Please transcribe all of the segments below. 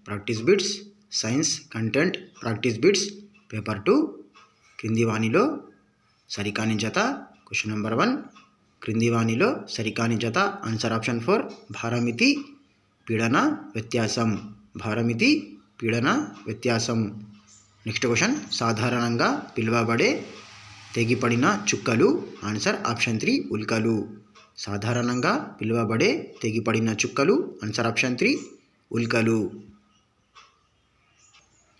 Practice bits, science content practice bits paper 2 క్రింది వాణిలో సరికాని జత. క్వశ్చన్ నెంబర్ 1 క్రింది వాణిలో సరికాని జత. ఆన్సర్ ఆప్షన్ 4 భారమితి పీడన వ్యత్యాసం. భారమితి పీడన వ్యత్యాసం. నెక్స్ట్ క్వశ్చన్ సాధారణంగా పిలువబడే తెగిపడిన చుక్కలు. Answer option 3 ఉల్కలు. సాధారణంగా పిలువబడే తెగిపడిన చుక్కలు. Answer option 3 ఉల్కలు.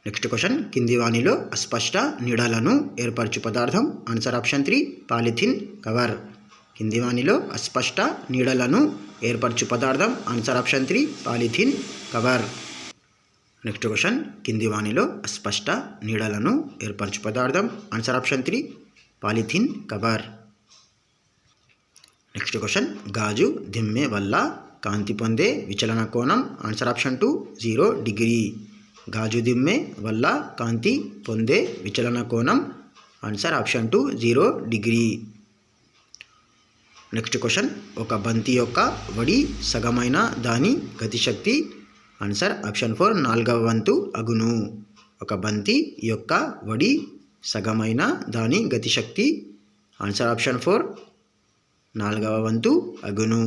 నెక్స్ట్ క్వశ్చన్ కింది వాణిలో అస్పష్ట నీడలను ఏర్పరచు పదార్థం. Answer option 3 polythene cover. కింది వాణిలో అస్పష్ట నీడలను ఏర్పరచు పదార్థం. Answer option 3 polythene cover. Next question కింది వాణిలో అస్పష్ట నీడలను ఏర్పరచు పదార్థం. Answer option 3 polythene cover. Next question గాజు దిమ్మె వల్ల కాంతి పొందే విచలన కోణం. Answer option 2 0 degree. గాజు దిమ్మె వల్ల కాంతి పొందే విచలన కోణం. Answer option 2 0 degree. Next question ఒక బంతి యొక్క వడి సగమైన దాని గతిశక్తి. ఆన్సర్ ఆప్షన్ 4 4వ వంతు అగును. ఒక బంతి యొక్క వడి సగమైన దాని గతిశక్తి. ఆన్సర్ ఆప్షన్ 4 4వ వంతు అగును.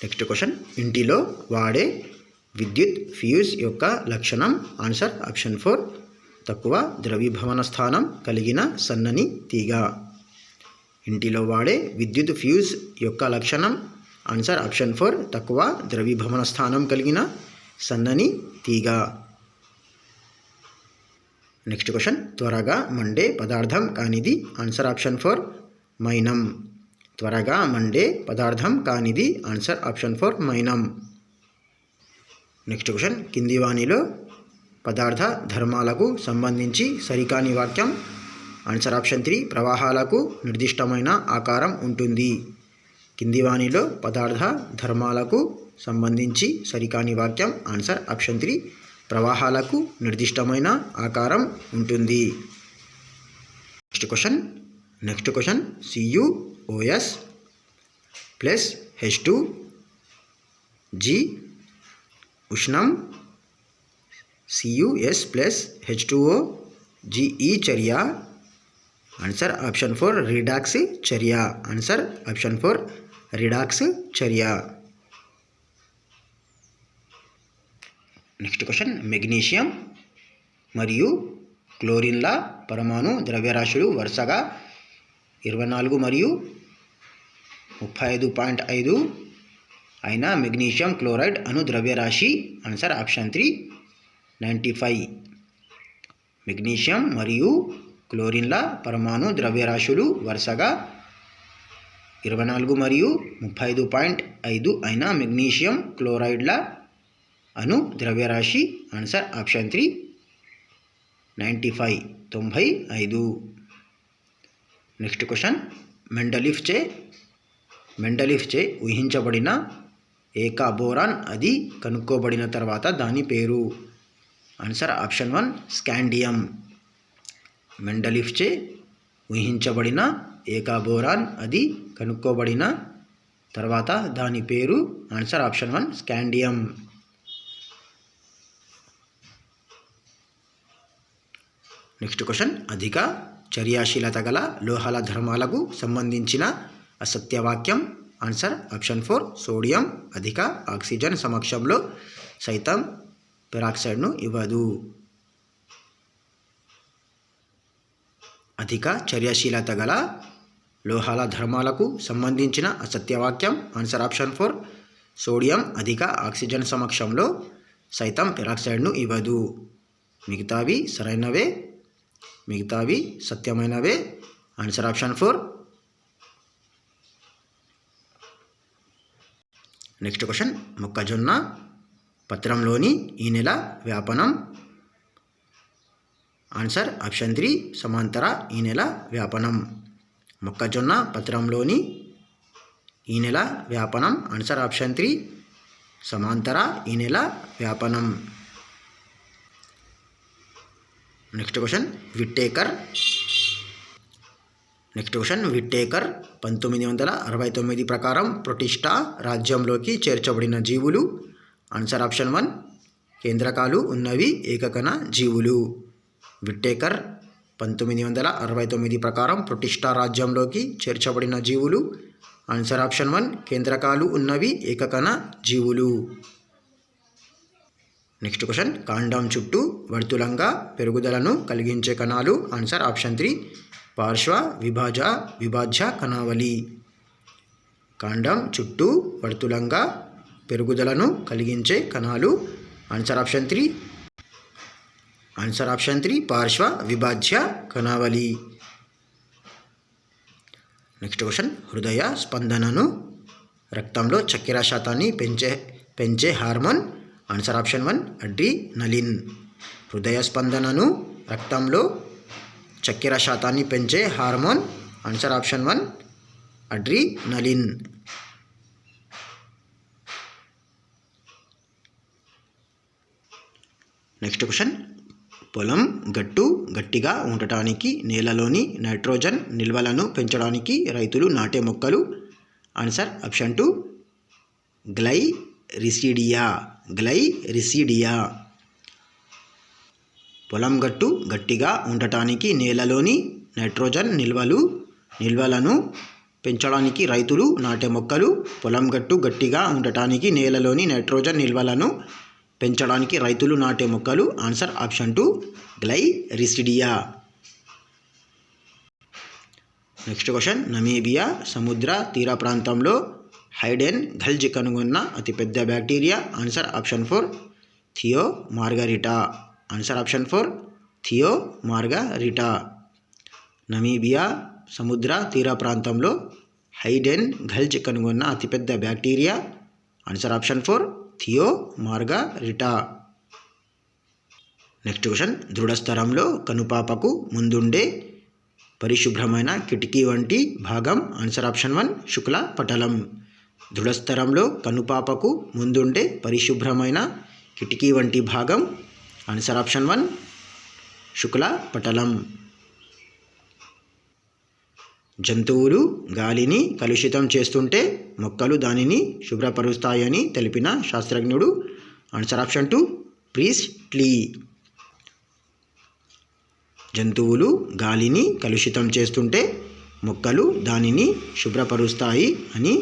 నెక్స్ట్ క్వశ్చన్ ఇంటిలో వాడే విద్యుత్ ఫ్యూజ్ యొక్క లక్షణం. ఆన్సర్ ఆప్షన్ 4 తక్కువ ద్రవీభవన స్థానం కలిగిన సన్నని తీగ. ఇంటిలో వాడే విద్యుత్ ఫ్యూజ్ యొక్క లక్షణం. ఆన్సర్ ఆప్షన్ 4 తక్కువ ద్రవీభవన స్థానం కలిగిన సన్నని తీగ. నెక్స్ట్ క్వశ్చన్ త్వరగా మండే పదార్థం కానిది. ఆన్సర్ ఆప్షన్ 4 మైనం. త్వరగా మండే పదార్థం కానిది. ఆన్సర్ ఆప్షన్ 4 మైనం. నెక్స్ట్ క్వశ్చన్ కింది వాణిలో పదార్థ ధర్మాలకు సంబంధించి సరికాని వాక్యం. ఆన్సర్ ఆప్షన్ 3 ప్రవాహాలకు నిర్దిష్టమైన ఆకారం ఉంటుంది. కింది వాణిలో పదార్థ ధర్మాలకు సంబంధించి సరికాని వాక్యం. ఆన్సర్ ఆప్షన్ 3 ప్రవాహాలకు నిర్దిష్టమైన ఆకారం ఉంటుంది. Next question CuOS plus H2G ఉష్ణం. CuS plus H2O ఈ చర్య. ఆన్సర్ ఆప్షన్ 4 రిడాక్స్ చర్య. ఆన్సర్ ఆప్షన్ 4 రిడాక్స్ చర్య. నెక్స్ట్ క్వశ్చన్ మెగ్నీషియం మరియు క్లోరిన్ల పరమాణు ద్రవ్యరాశులు వరుసగా 24 మరియు 35.5 అయిన మెగ్నీషియం క్లోరైడ్ అను ద్రవ్యరాశి. Answer option 3 95. మెగ్నీషియం మరియు క్లోరిన్ల పరమాణు ద్రవ్యరాశులు వరుసగా 24 మరియు 35.5 అయిన మెగ్నీషియం క్లోరైడ్ల అను ద్రవ్యరాశి. Answer option 3 95 95. Next question Mendeleev చే ఊహించబడిన ఏక బోరాన్ అది కనుక్కోబడిన తర్వాత దాని పేరు. Answer option 1 scandium. మెండలీఫ్ చే ఊహించబడిన ఏక బోరాన్ అది కనుక్కోబడిన తర్వాత దాని పేరు. Answer option 1 scandium. Next question అధిక చర్యాశీలత గల లోహాల ధర్మాలకు సంబంధించిన అసత్యవాక్యం. ఆన్సర్ ఆప్షన్ 4 సోడియం అధిక ఆక్సిజన్ సమక్షంలో సైతం పెరాక్సైడ్ను ఇవ్వదు. అధిక చర్యాశీలత గల లోహాల ధర్మాలకు సంబంధించిన అసత్యవాక్యం. ఆన్సర్ ఆప్షన్ 4 సోడియం అధిక ఆక్సిజన్ సమక్షంలో సైతం పెరాక్సైడ్ను ఇవ్వదు. మిగతావి సరైనవే, మిగతావి సత్యమైనవే. Answer option 4. నెక్స్ట్ క్వశ్చన్ మొక్కజొన్న పత్రంలోని ఈ నెల వ్యాపనం. ఆన్సర్ ఆప్షన్ 3 సమాంతర ఈ నెల వ్యాపనం. మొక్కజొన్న పత్రంలోని ఈ నెల వ్యాపనం. ఆన్సర్ ఆప్షన్ 3 సమాంతర ఈ నెల వ్యాపనం. నెక్స్ట్ క్వశ్చన్ విట్టేకర్ 1969 ప్రకారం ప్రొటిస్టా రాజ్యంలోకి చేర్చబడిన జీవులు. ఆన్సర్ ఆప్షన్ 1 కేంద్రకాలు ఉన్నవి ఏకకణ జీవులు. విట్టేకర్ 1969 ప్రకారం ప్రొటిస్టా రాజ్యంలోకి చేర్చబడిన జీవులు. ఆన్సర్ ఆప్షన్ 1 కేంద్రకాలు ఉన్నవి ఏకకణ జీవులు. నెక్స్ట్ క్వశ్చన్, కాండం చుట్టూ వర్తులంగా పెరుగుదలను కలిగించే కణాలు. Answer option 3 పార్శ్వ విభాజ్య కణావళి. కాండం చుట్టూ వర్తులంగా పెరుగుదలను కలిగించే కణాలు. Answer option 3 పార్శ్వ విభాజ్య కణావళి. నెక్స్ట్ క్వశ్చన్, హృదయ స్పందనను రక్తంలో చక్కెర శాతాన్ని పెంచే హార్మోన్. Answer option 1 adrenaline. హృదయ స్పందనను రక్తంలో చక్కెర శాతాన్ని పెంచే hormone. Answer option 1 adrenaline. Next question, పొలం గట్టు గట్టిగా ఉండటానికి నేలలోని నైట్రోజన్ నిల్వలను పెంచడానికి రైతులు నాటే మొక్కలు. Answer option 2 gliricidia. పొలం గట్టు గట్టిగా ఉండటానికి నేలలోని నైట్రోజన్ నిల్వలను పెంచడానికి రైతులు నాటే మొక్కలు. పొలం గట్టు గట్టిగా ఉండటానికి నేలలోని నైట్రోజన్ నిల్వలను పెంచడానికి రైతులు నాటే మొక్కలు. Answer option 2 Gliricidia. Next question, Namibia సముద్ర తీర ప్రాంతంలో హైడెన్ గల్జ్ కనుగొన్న అతిపెద్ద bacteria. Answer option 4 Thiomargarita. Answer option 4 Thiomargarita. Namibia సముద్ర తీర ప్రాంతంలో హైడెన్ గల్జ్ కనుగొన్న అతిపెద్ద bacteria. Answer option 4 Thiomargarita. Next question, దృఢస్థరంలో కనుపాపకు ముందుండే పరిశుభ్రమైన కిటికీ వంటి భాగం. ఆన్సర్ ఆప్షన్ 1 శుక్ల పటలం. దృఢస్థరంలో కనుపాపకు ముందుండే పరిశుభ్రమైన కిటికీ వంటి భాగం. ఆన్సర్ ఆప్షన్ 1 శుక్ల పటలం. జంతువులు గాలిని కలుషితం చేస్తుంటే మొక్కలు దానిని శుభ్రపరుస్తాయని తెలిపిన శాస్త్రజ్ఞుడు. Answer option 2 priestly. జంతువులు గాలిని కలుషితం చేస్తుంటే మొక్కలు దానిని శుభ్రపరుస్తాయి అని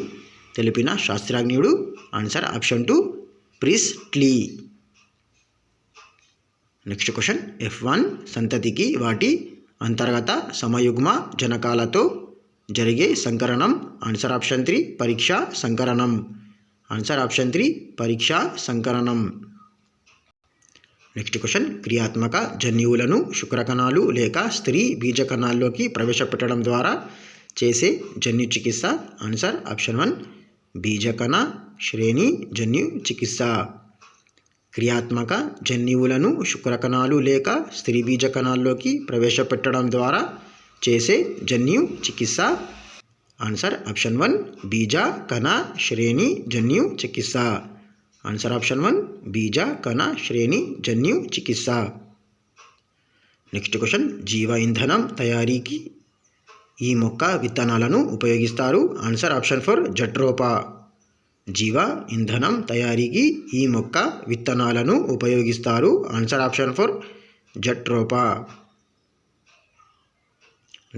తెలిపిన శాస్త్రజ్ఞుడు. Answer option 2 Priestley. Next question, F1 సంతతికి వాటి అంతర్గత సమయుగ్మ జనకాలతో జరిగే సంకరణం. ఆన్సర్ ఆప్షన్ 3 పరీక్షా సంకరణం. ఆన్సర్ ఆప్షన్ 3 పరీక్షా సంకరణం. నెక్స్ట్ క్వశ్చన్, క్రియాత్మక జన్యువులను శుక్రకణాలు లేక స్త్రీ బీజకణాల్లోకి ప్రవేశపెట్టడం ద్వారా చేసే జన్యు చికిత్స. ఆన్సర్ ఆప్షన్ 1 బీజకణ శ్రేణి జన్యు చికిత్స. క్రియాత్మక జన్యువులను శుక్రకణాలు లేక స్త్రీ బీజకణాల్లోకి ప్రవేశపెట్టడం ద్వారా చేసే జన్యు చికిత్స. ఆన్సర్ ఆప్షన్ 1 బీజ కణ శ్రేణి జన్యు చికిత్స. ఆన్సర్ ఆప్షన్ 1 బీజ కణ శ్రేణి జన్యు చికిత్స. నెక్స్ట్ క్వశ్చన్, జీవ ఇంధనం తయారీకి ఈ మొక్క విత్తనాలను ఉపయోగిస్తారు. Answer option 4 Jatropha. జీవ ఇంధనం తయారీకి ఈ మొక్క విత్తనాలను ఉపయోగిస్తారు. Answer option 4 Jatropha.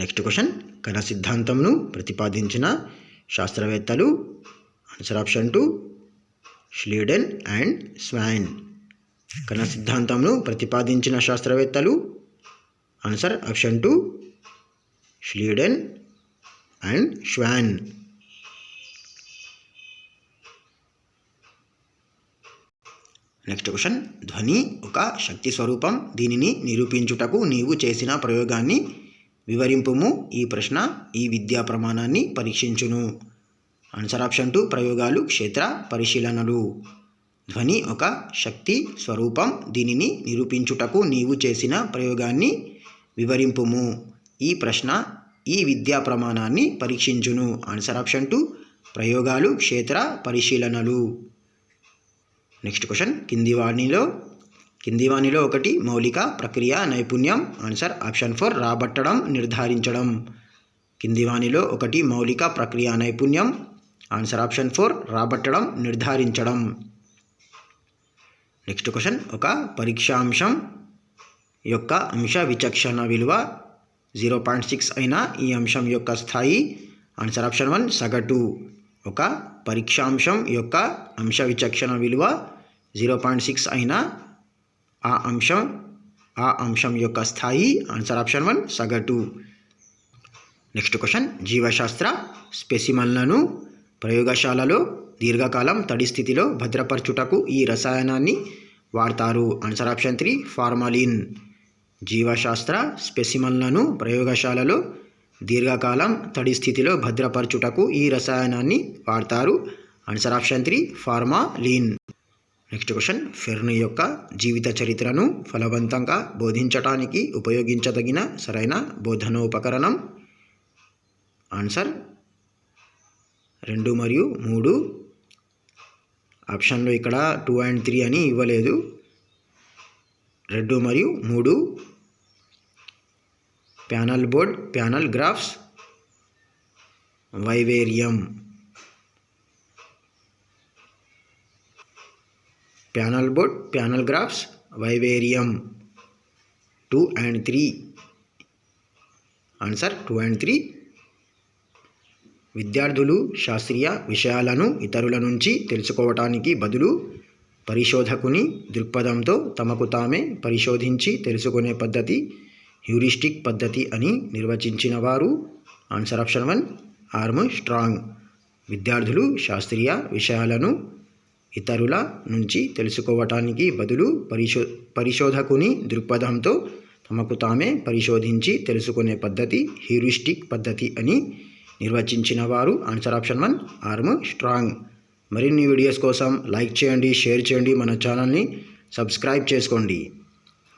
Next question, కణ సిద్ధాంతంను ప్రతిపాదించిన శాస్త్రవేత్తలు. Answer option 2 Schleiden and Schwann. కణ సిద్ధాంతంను ప్రతిపాదించిన శాస్త్రవేత్తలు. Answer option 2 Schleiden and Schwann. Next question, ధ్వని ఒక శక్తి స్వరూపం. దీనిని నిరూపించుటకు నీవు చేసిన ప్రయోగాన్ని వివరింపుము. ఈ ప్రశ్న ఈ విద్యా ప్రమాణాన్ని పరీక్షించును. ఆన్సర్ ఆప్షన్ 2 ప్రయోగాలు క్షేత్ర పరిశీలనలు. ధ్వని ఒక శక్తి స్వరూపం. దీనిని నిరూపించుటకు నీవు చేసిన ప్రయోగాన్ని వివరింపుము. ఈ ప్రశ్న ఈ విద్యా ప్రమాణాన్ని పరీక్షించును. ఆన్సర్ ఆప్షన్ 2 ప్రయోగాలు క్షేత్ర పరిశీలనలు. నెక్స్ట్ క్వశ్చన్, కింది వానిలో ఒకటి మౌలిక ప్రక్రియ నైపుణ్యం. ఆన్సర్ ఆప్షన్ 4 రాబట్టడం నిర్ధారించడం. కింది వానిలో ఒకటి మౌలిక ప్రక్రియ నైపుణ్యం. ఆన్సర్ ఆప్షన్ 4 రాబట్టడం నిర్ధారించడం. నెక్స్ట్ క్వశ్చన్, ఒక పరీక్షాంశం యొక్క అంశ విచక్షణ విలువ 0.6 అయినా ఈ అంశం యొక్క స్థాయి ఆన్సర్ ఆప్షన్ 1 సగటు. ఒక పరీక్షాంశం యొక్క అంశ విచక్షణ విలువ 0.6 అయినా ఆ అంశం యొక్క స్థాయి ఆన్సర్ ఆప్షన్ 1 సగటు. నెక్స్ట్ క్వశ్చన్, జీవశాస్త్ర స్పెసిమన్లను ప్రయోగశాలలో దీర్ఘకాలం తడి స్థితిలో భద్రపరచుటకు ఈ రసాయనాన్ని వాడతారు. Answer option 3 formalin. జీవశాస్త్ర స్పెసిమన్లను ప్రయోగశాలలో దీర్ఘకాలం తడి స్థితిలో భద్రపరచుటకు ఈ రసాయనాన్ని వాడతారు. Answer option 3 formalin. Next question, Fermi యొక్క జీవిత చరిత్రను ఫలవంతంగా బోధించటానికి ఉపయోగించదగిన సరైన బోధనోపకరణం ఆన్సర్ 2 మరియు 3. ఆప్షన్లో ఇక్కడ 2 and 3 అని ఇవ్వలేదు. 2 మరియు 3. Panel board, panel graphs, వైవేరియం. Panel board, panel graphs, వైవేరియం. 2 and 3 answer 2 and 3. విద్యార్థులు శాస్త్రీయ విషయాలను ఇతరుల నుంచి తెలుసుకోవటానికి బదులు పరిశోధకుని దృక్పథంతో తమకు తామే పరిశోధించి తెలుసుకునే పద్ధతి హ్యూరిస్టిక్ పద్ధతి అని నిర్వచించిన వారు ఆన్సర్ ఆప్షన్ 1 ఆర్మ్స్ట్రాంగ్. విద్యార్థులు శాస్త్రీయ విషయాలను ఇతరుల నుంచి తెలుసుకోవటానికి బదులు పరిశోధకుని దృక్పథంతో తమకు తామే పరిశోధించి తెలుసుకునే పద్ధతి హ్యూరిస్టిక్ పద్ధతి అని నిర్వచించిన వారు ఆన్సర్ ఆప్షన్ 1 ఆర్మ్స్ట్రాంగ్. మరిన్ని వీడియోస్ కోసం లైక్ చేయండి, షేర్ చేయండి, మన ఛానల్ని సబ్స్క్రైబ్ చేసుకోండి.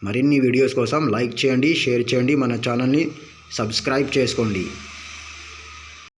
మరిన్ని వీడియోస్ కోసం లైక్ చేయండి, షేర్ చేయండి, మన ఛానల్ని సబ్స్క్రైబ్ చేసుకోండి.